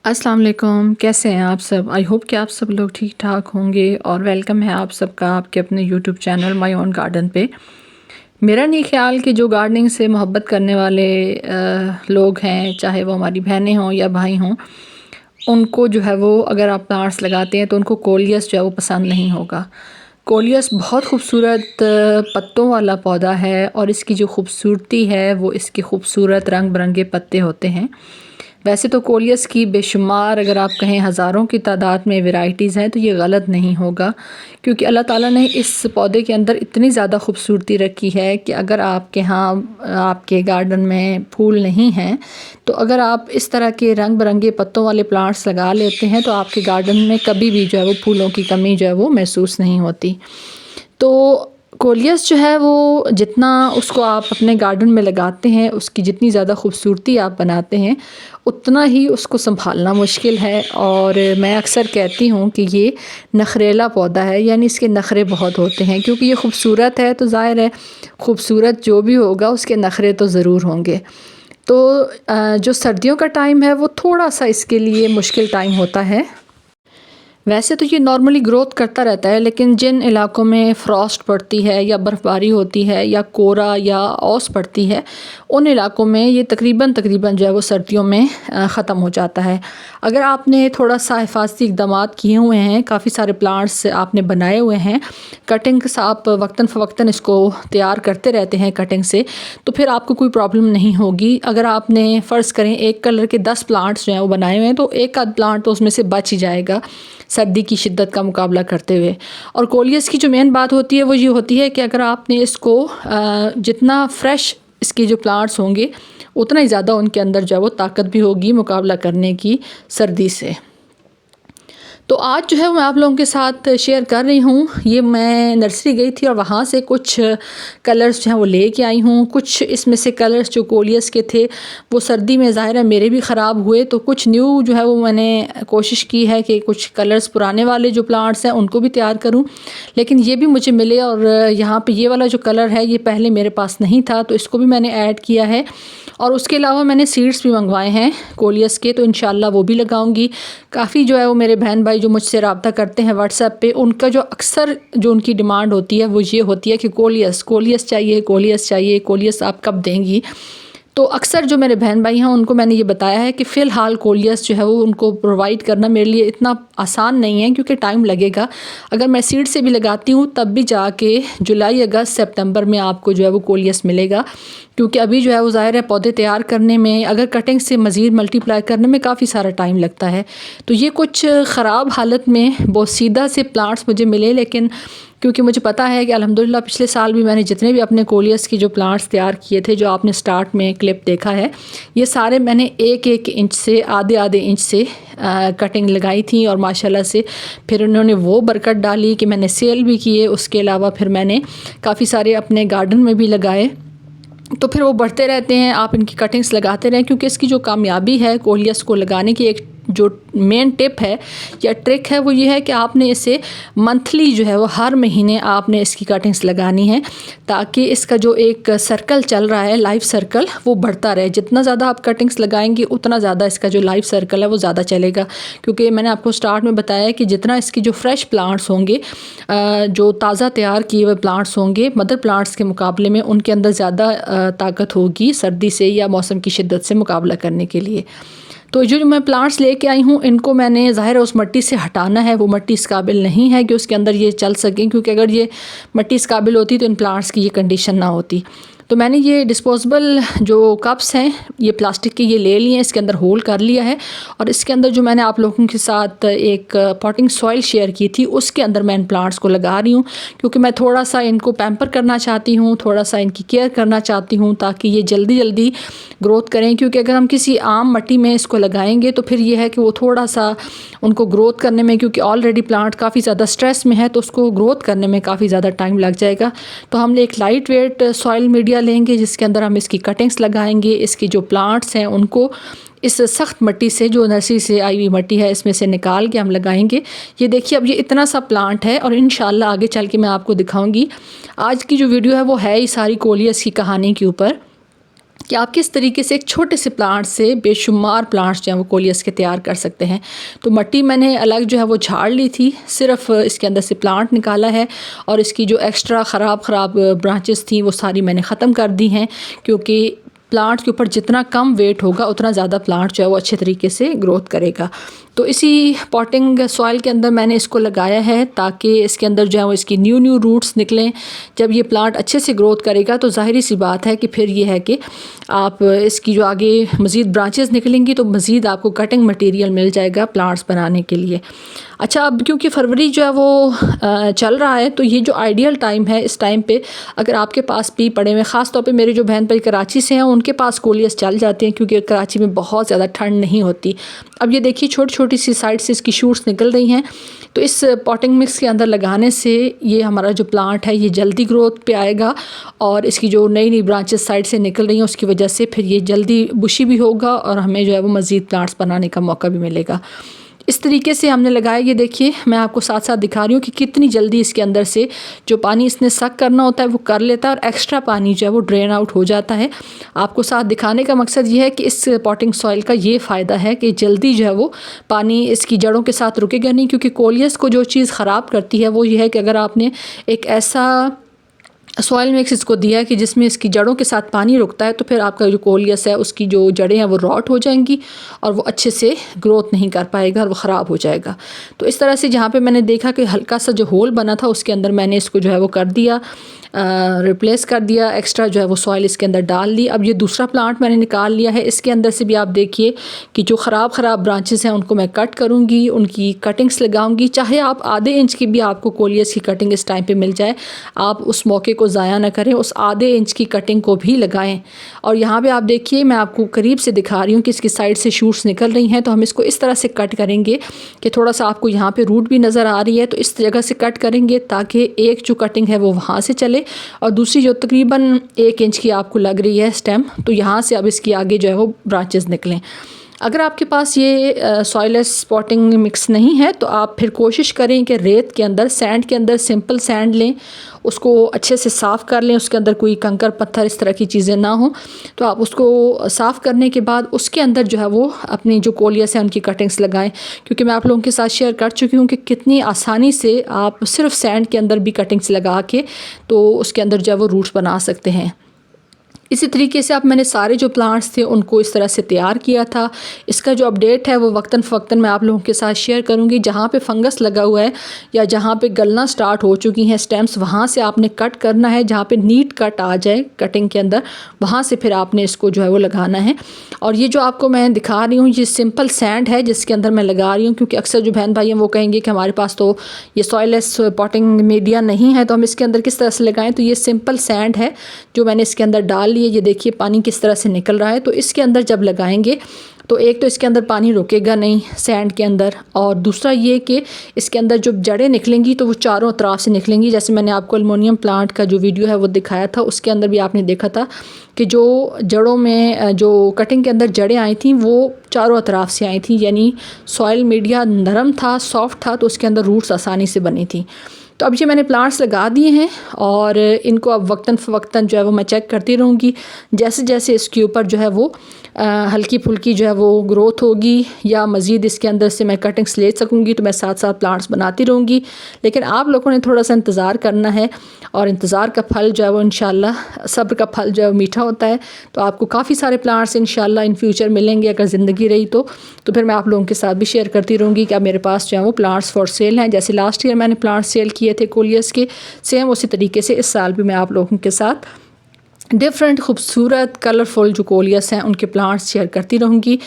अस्सलाम वालेकुम, कैसे हैं आप सब। आई होप कि आप सब लोग ठीक ठाक होंगे और वेलकम है आप सबका आपके अपने YouTube channel my own garden पे। मेरा नहीं ख्याल कि जो गार्डनिंग से मोहब्बत करने वाले लोग हैं, चाहे वो हमारी बहनें हों या भाई हों, उनको जो है वो अगर आप प्लांट्स लगाते हैं तो उनको कोलियस जो है वो पसंद नहीं होगा। कोलियस बहुत खूबसूरत पत्तों वाला पौधा है और इसकी जो खूबसूरती है वो इसके खूबसूरत रंग बिरंगे पत्ते होते हैं। वैसे तो कोलियस की बेशुमार अगर आप कहें हज़ारों की तादाद में वैरायटीज़ हैं तो ये गलत नहीं होगा, क्योंकि अल्लाह ताला ने इस पौधे के अंदर इतनी ज़्यादा खूबसूरती रखी है कि अगर आपके यहाँ आपके गार्डन में फूल नहीं हैं तो अगर आप इस तरह के रंग बिरंगे पत्तों वाले प्लांट्स लगा लेते हैं तो आपके गार्डन में कभी भी जो है वो फूलों की कमी जो है वो महसूस नहीं होती। तो कोलियस जो है वो जितना उसको आप अपने गार्डन में लगाते हैं, उसकी जितनी ज़्यादा खूबसूरती आप बनाते हैं, उतना ही उसको संभालना मुश्किल है। और मैं अक्सर कहती हूँ कि ये नखरेला पौधा है, यानी इसके नखरे बहुत होते हैं। क्योंकि ये खूबसूरत है तो ज़ाहिर है खूबसूरत जो भी होगा उसके नखरे तो ज़रूर होंगे। तो जो सर्दियों का टाइम है वो थोड़ा सा इसके लिए मुश्किल टाइम होता है। वैसे तो ये नॉर्मली ग्रोथ करता रहता है, लेकिन जिन इलाकों में फ्रॉस्ट पड़ती है या बर्फ़बारी होती है या कोहरा या ओस पड़ती है, उन इलाकों में ये तकरीबन जो है वो सर्दियों में ख़त्म हो जाता है। अगर आपने थोड़ा सा हिफाजती इक़दामात किए हुए हैं, काफ़ी सारे प्लांट्स आपने बनाए हुए हैं, कटिंग्स आप वक्तन फ़वक्तन इसको तैयार करते रहते हैं कटिंग से, तो फिर आपको कोई प्रॉब्लम नहीं होगी। अगर आपने फ़र्ज़ करें एक कलर के 10 प्लांट्स जो हैं वो बनाए हुए हैं तो एक आध प्लांट तो उसमें से बच ही जाएगा सर्दी की शिद्दत का मुकाबला करते हुए। और कोलियस की जो मेन बात होती है वो ये होती है कि अगर आपने इसको जितना फ्रेश इसके जो प्लांट्स होंगे उतना ही ज़्यादा उनके अंदर जो है वो ताकत भी होगी मुकाबला करने की सर्दी से। तो आज जो है मैं आप लोगों के साथ शेयर कर रही हूँ। ये मैं नर्सरी गई थी और वहाँ से कुछ कलर्स जो हैं वो लेके आई हूँ। कुछ इसमें से कलर्स जो कोलियस के थे वो सर्दी में ज़ाहिर है मेरे भी ख़राब हुए, तो कुछ न्यू जो है वो मैंने कोशिश की है कि कुछ कलर्स पुराने वाले जो प्लांट्स हैं उनको भी तैयार करूँ, लेकिन ये भी मुझे मिले। और यहाँ पे ये वाला जो कलर है ये पहले मेरे पास नहीं था तो इसको भी मैंने ऐड किया है। और उसके अलावा मैंने सीड्स भी मंगवाए हैं कोलियस के, तो इंशाल्लाह वो भी लगाऊंगी। काफ़ी जो है वो मेरे बहन भाई जो मुझसे रब्ता करते हैं व्हाट्सएप पे, उनका जो अक्सर जो उनकी डिमांड होती है वो ये होती है कि कोलियस चाहिए, कोलियस आप कब देंगी। तो अक्सर जो मेरे बहन भाई हैं उनको मैंने ये बताया है कि फ़िलहाल कोलियस जो है वो उनको प्रोवाइड करना मेरे लिए इतना आसान नहीं है, क्योंकि टाइम लगेगा। अगर मैं सीड से भी लगाती हूँ तब भी जाके जुलाई अगस्त सितंबर में आपको जो है वो कोलियस मिलेगा, क्योंकि अभी जो है वो ज़ाहिर है पौधे तैयार करने में, अगर कटिंग से मज़ीद मल्टीप्लाई करने में काफ़ी सारा टाइम लगता है। तो ये कुछ ख़राब हालत में बहुत सीधा से प्लांट्स मुझे मिले, लेकिन क्योंकि मुझे पता है कि अल्हम्दुलिल्लाह पिछले साल भी मैंने जितने भी अपने कोलियस की जो प्लांट्स तैयार किए थे, जो आपने स्टार्ट में क्लिप देखा है, ये सारे मैंने 1-1 इंच से आधे इंच से कटिंग लगाई थी। और माशाल्लाह से फिर उन्होंने वो बरकत डाली कि मैंने सेल भी किए। उसके अलावा फिर मैंने काफ़ी सारे अपने गार्डन में भी लगाए, तो फिर वो बढ़ते रहते हैं। आप इनकी कटिंग्स लगाते रहें, क्योंकि इसकी जो कामयाबी है कोलियस को लगाने की, एक जो मेन टिप है या ट्रिक है वो ये है कि आपने इसे मंथली जो है वो हर महीने आपने इसकी कटिंग्स लगानी है, ताकि इसका जो एक सर्कल चल रहा है, लाइफ सर्कल, वो बढ़ता रहे। जितना ज़्यादा आप कटिंग्स लगाएंगे उतना ज़्यादा इसका जो लाइफ सर्कल है वो ज़्यादा चलेगा। क्योंकि मैंने आपको स्टार्ट में बताया कि जितना इसकी जो फ्रेश प्लांट्स होंगे, जो ताज़ा तैयार किए हुए प्लांट्स होंगे मदर प्लांट्स के मुकाबले में, उनके अंदर ज़्यादा ताकत होगी सर्दी से या मौसम की शिद्दत से मुकाबला करने के लिए। तो जो मैं प्लांट्स लेके आई हूँ इनको मैंने ज़ाहिर है उस मिट्टी से हटाना है। वो मिट्टी इस काबिल नहीं है कि उसके अंदर ये चल सकें, क्योंकि अगर ये मिट्टी इस काबिल होती तो इन प्लांट्स की ये कंडीशन ना होती। तो मैंने ये डिस्पोजेबल जो कप्स हैं ये प्लास्टिक के ये ले लिए हैं, इसके अंदर होल कर लिया है। और इसके अंदर जो मैंने आप लोगों के साथ एक पॉटिंग सॉइल शेयर की थी उसके अंदर मैं इन प्लांट्स को लगा रही हूँ, क्योंकि मैं थोड़ा सा इनको पैम्पर करना चाहती हूँ, थोड़ा सा इनकी केयर करना चाहती हूँ ताकि ये जल्दी ग्रोथ करें। क्योंकि अगर हम किसी आम मिट्टी में इसको लगाएंगे तो फिर ये है कि वो थोड़ा सा उनको ग्रोथ करने में, क्योंकि ऑलरेडी प्लांट काफ़ी ज़्यादा स्ट्रेस में है, तो उसको ग्रोथ करने में काफ़ी ज़्यादा टाइम लग जाएगा। तो हमने एक लाइट वेट सॉइल मीडिया लेंगे जिसके अंदर हम इसकी कटिंग्स लगाएंगे। इसकी जो प्लांट्स हैं उनको इस सख्त मिट्टी से, जो नर्सरी से आई हुई मिट्टी है, इसमें से निकाल के हम लगाएंगे। ये देखिए अब ये इतना सा प्लांट है और इंशाल्लाह आगे चल के मैं आपको दिखाऊंगी। आज की जो वीडियो है वो है ही सारी कोलियस की कहानी के ऊपर। कि आप किस तरीके से एक छोटे से प्लांट से बेशुमार प्लांट्स जो हैं वो कोलियस के तैयार कर सकते हैं। तो मिट्टी मैंने अलग जो है वो झाड़ ली थी, सिर्फ इसके अंदर से प्लांट निकाला है और इसकी जो एक्स्ट्रा ख़राब ब्रांचेस थी वो सारी मैंने ख़त्म कर दी हैं, क्योंकि प्लांट के ऊपर जितना कम वेट होगा उतना ज़्यादा प्लांट जो है वो अच्छे तरीके से ग्रोथ करेगा। तो इसी पॉटिंग सॉइल के अंदर मैंने इसको लगाया है ताकि इसके अंदर जो है वो इसकी न्यू रूट्स निकलें। जब ये प्लांट अच्छे से ग्रोथ करेगा तो ज़ाहिर सी बात है कि फिर ये है कि आप इसकी जो आगे मज़ीद ब्रांचेस निकलेंगी तो मज़ीद आपको कटिंग मटेरियल मिल जाएगा प्लांट्स बनाने के लिए। अच्छा, अब क्योंकि फरवरी जो है वो चल रहा है तो ये जो आइडियल टाइम है, इस टाइम पे अगर आपके पास भी पड़े हुए, ख़ास तौर पे मेरे जो बहन भाई कराची से हैं उनके पास कोलियस चल जाते हैं, क्योंकि कराची में बहुत ज़्यादा ठंड नहीं होती। अब ये देखिए छोटी छोटी सी साइड से इसकी शूट्स निकल रही हैं, तो इस पॉटिंग मिक्स के अंदर लगाने से ये हमारा जो प्लांट है ये जल्दी ग्रोथ पे आएगा और इसकी जो नई ब्रांचेस साइड से निकल रही हैं उसकी वजह से फिर ये जल्दी बुशी भी होगा और हमें जो है वो मज़ीद प्लांट्स बनाने का मौका भी मिलेगा। इस तरीके से हमने लगाया। ये देखिए मैं आपको साथ साथ दिखा रही हूँ कि कितनी जल्दी इसके अंदर से जो पानी इसने सक करना होता है वो कर लेता है और एक्स्ट्रा पानी जो है वो ड्रेन आउट हो जाता है। आपको साथ दिखाने का मकसद ये है कि इस पॉटिंग सॉइल का ये फ़ायदा है कि जल्दी जो है वो पानी इसकी जड़ों के साथ रुकेगा नहीं, क्योंकि कोलियस को जो चीज़ ख़राब करती है वो ये है कि अगर आपने एक ऐसा सॉइल मिक्स इसको दिया है कि जिसमें इसकी जड़ों के साथ पानी रुकता है तो फिर आपका जो कोलियस है उसकी जो जड़ें हैं वो रॉट हो जाएंगी और वो अच्छे से ग्रोथ नहीं कर पाएगा और वो ख़राब हो जाएगा। तो इस तरह से जहाँ पे मैंने देखा कि हल्का सा जो होल बना था उसके अंदर मैंने इसको जो है वो कर दिया, रिप्लेस कर दिया, एक्स्ट्रा जो है वो सॉइल इसके अंदर डाल दी। अब ये दूसरा प्लांट मैंने निकाल लिया है, इसके अंदर से भी आप देखिए कि जो ख़राब ब्रांचेस हैं उनको मैं कट करूँगी, उनकी कटिंग्स लगाऊंगी। चाहे आप आधे इंच की भी आपको कोलियस की कटिंग इस टाइम पे मिल जाए, आप उस मौके को ज़ाया ना करें, उस आधे इंच की कटिंग को भी लगाएं। और यहाँ पे आप देखिए मैं आपको करीब से दिखा रही हूँ कि इसकी साइड से शूट्स निकल रही हैं, तो हम इसको इस तरह से कट करेंगे कि थोड़ा सा आपको यहाँ पे रूट भी नज़र आ रही है, तो इस जगह से कट करेंगे ताकि एक जो कटिंग है वो वहाँ से चले और दूसरी जो तकरीबन 1 इंच की आपको लग रही है स्टेम, तो यहाँ से अब इसकी आगे जो है वो ब्रांचेस निकलें। अगर आपके पास ये सॉइलेस पॉटिंग मिक्स नहीं है तो आप फिर कोशिश करें कि रेत के अंदर, सैंड के अंदर सिंपल सैंड लें, उसको अच्छे से साफ़ कर लें, उसके अंदर कोई कंकर पत्थर इस तरह की चीज़ें ना हो। तो आप उसको साफ़ करने के बाद उसके अंदर जो है वो अपनी जो कोलियस है उनकी कटिंग्स लगाएं, क्योंकि मैं आप लोगों के साथ शेयर कर चुकी हूँ कि कितनी आसानी से आप सिर्फ सैंड के अंदर भी कटिंग्स लगा के तो उसके अंदर जो है वो रूट्स बना सकते हैं। इसी तरीके से अब मैंने सारे जो प्लांट्स थे उनको इस तरह से तैयार किया था। इसका जो अपडेट है वो वक्तन फ़वक्तन मैं आप लोगों के साथ शेयर करूंगी। जहाँ पे फंगस लगा हुआ है या जहाँ पे गलना स्टार्ट हो चुकी हैं स्टेम्स, वहाँ से आपने कट करना है। जहाँ पे नीट कट आ जाए कटिंग के अंदर, वहाँ से फिर आपने इसको जो है वो लगाना है। और ये जो आपको मैं दिखा रही हूँ ये सिंपल सैंड है जिसके अंदर मैं लगा रही हूँ, क्योंकि अक्सर जो बहन भाई हैं वो कहेंगे कि हमारे पास तो ये सॉइलेस पॉटिंग मीडिया नहीं है तो हम इसके अंदर किस तरह से लगाएं। तो ये सिंपल सैंड है जो मैंने इसके अंदर डाल लिए। ये देखिए पानी किस तरह से निकल रहा है। तो इसके अंदर जब लगाएंगे तो एक तो इसके अंदर पानी रुकेगा नहीं सैंड के अंदर, और दूसरा ये कि इसके अंदर जो जड़ें निकलेंगी तो वो चारों तरफ से निकलेंगी। जैसे मैंने आपको एलुमिनियम प्लांट का जो वीडियो है वो दिखाया था, उसके अंदर भी आपने देखा था कि जो जड़ों में जो कटिंग के अंदर जड़ें आई थी वो चारों तरफ से आई थी, यानी सॉइल मीडिया नरम था, सॉफ्ट था, तो उसके अंदर रूट्स आसानी से बनी थी। तो अब ये मैंने प्लांट्स लगा दिए हैं और इनको अब वक्तन फ़वक्तन जो है वो मैं चेक करती रहूँगी। जैसे जैसे इसके ऊपर जो है वो हल्की फुल्की जो है वो ग्रोथ होगी या मज़ीद इसके अंदर से मैं कटिंग्स ले सकूँगी तो मैं साथ साथ प्लांट्स बनाती रहूँगी। लेकिन आप लोगों ने थोड़ा सा इंतज़ार करना है और इंतज़ार का फल जो है वो इंशाल्लाह, सब्र का फल जो है वो मीठा होता है। तो आपको काफ़ी सारे प्लांट्स इंशाल्लाह इन फ्यूचर मिलेंगे अगर ज़िंदगी रही तो फिर मैं आप लोगों के साथ भी शेयर करती रहूँगी कि अब मेरे पास जो है वो प्लांट्स फॉर सेल हैं। जैसे लास्ट ईयर मैंने प्लांट्स सेल किए थे कोलियस के, सेम उसी तरीके से इस साल भी मैं आप लोगों के साथ डिफरेंट खूबसूरत कलरफुल जो कोलियस हैं उनके प्लांट्स शेयर करती रहूँगी।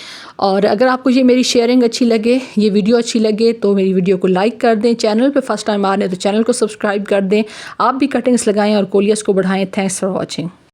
और अगर आपको ये मेरी शेयरिंग अच्छी लगे, ये वीडियो अच्छी लगे तो मेरी वीडियो को लाइक कर दें। चैनल पे फर्स्ट टाइम आ रहे हैं तो चैनल को सब्सक्राइब कर दें। आप भी कटिंग्स लगाएं और कोलियस को बढ़ाएं। Thanks for watching.